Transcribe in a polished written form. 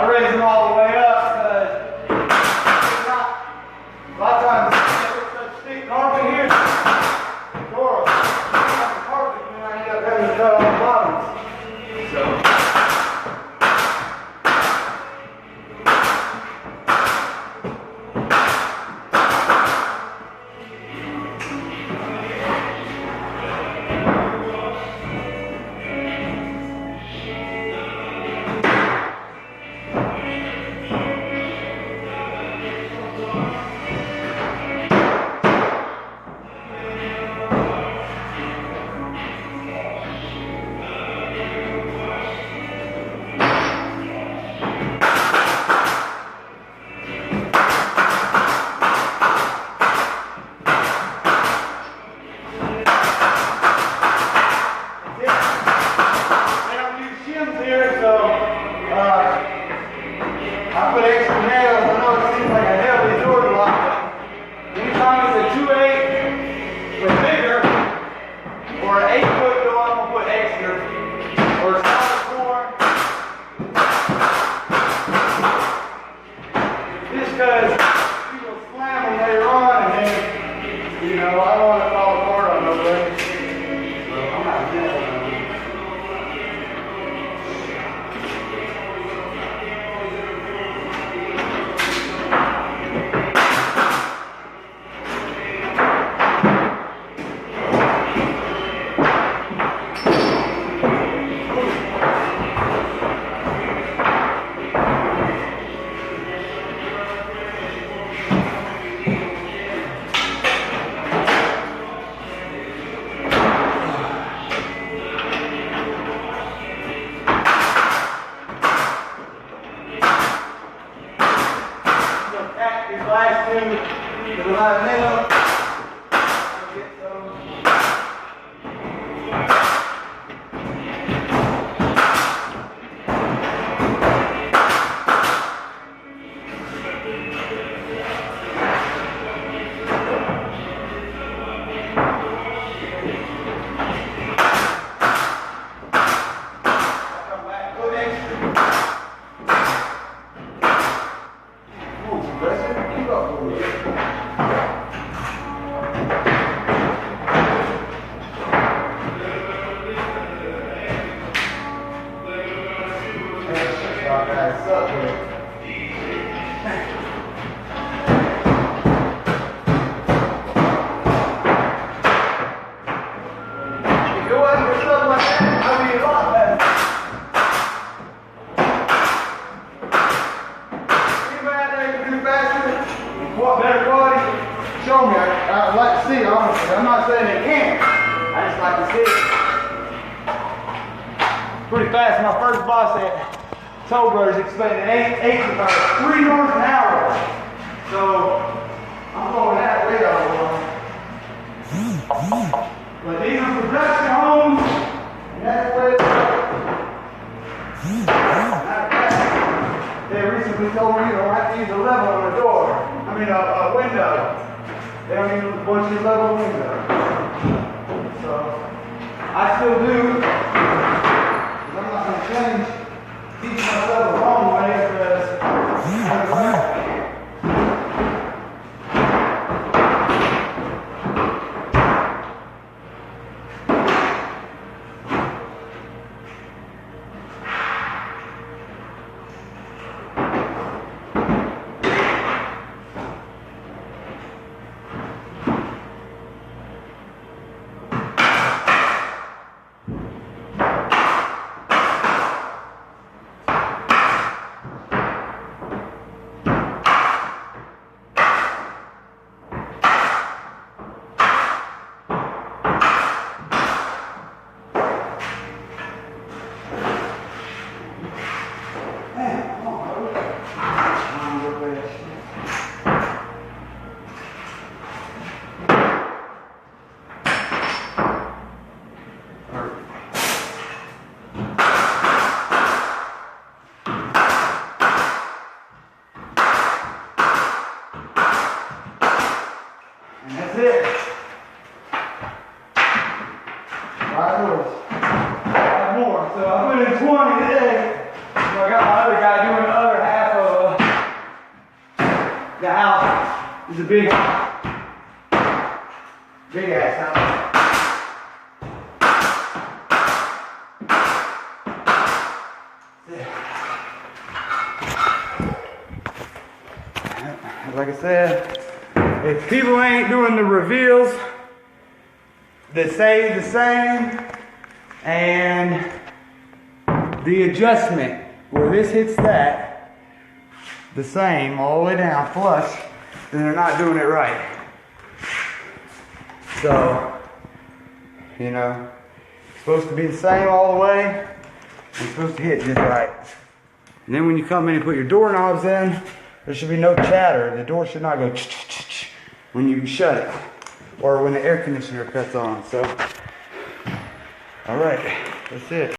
I raise them all the way up because a lot of times there's such thick carpet here. Door, carpet, and I end up having to cut all the bottoms. So. I put extra nails. I know it seems like a heavy door to lock, but anytime it's a 2/8 with bigger, or an 8-foot door, I'm gonna put extra, or a solid 4. Just because people slam them later on, and then, you know, I don't want to fall apart on nobody. So I'm not doing that. These last two, there's a lot of nails. I'll get those. I'll come back, put extra. Keep up a little bit. Y'all guys suck with it. If it wasn't for stuff like that, I'd be a lot better. What better quality? Show me. I'd like to see it, honestly. I'm not saying it can't. I just like to see it. Pretty fast. My first boss at Toll Brothers expected 8 about 3 yards an hour. So I'm going that way over. But these are production homes, and that's where they recently told me you don't have to use a level on the door. I mean a window. They don't even want you to level a window. So I still do. Because I'm not going to change, teach myself the wrong way because and that's it. 5 doors. 5 more. So I put in 20 today. So I got my other guy doing the other The house is a big ass house. Like I said, if people ain't doing the reveals that stay the same and the adjustment where this hits that the same all the way down flush, then they're not doing it right. So, you know, it's supposed to be the same all the way. It's supposed to hit just right. And then when you come in and put your doorknobs in, there should be no chatter. The door should not go ch-ch-ch-ch when you shut it or when the air conditioner cuts on. So, all right, that's it.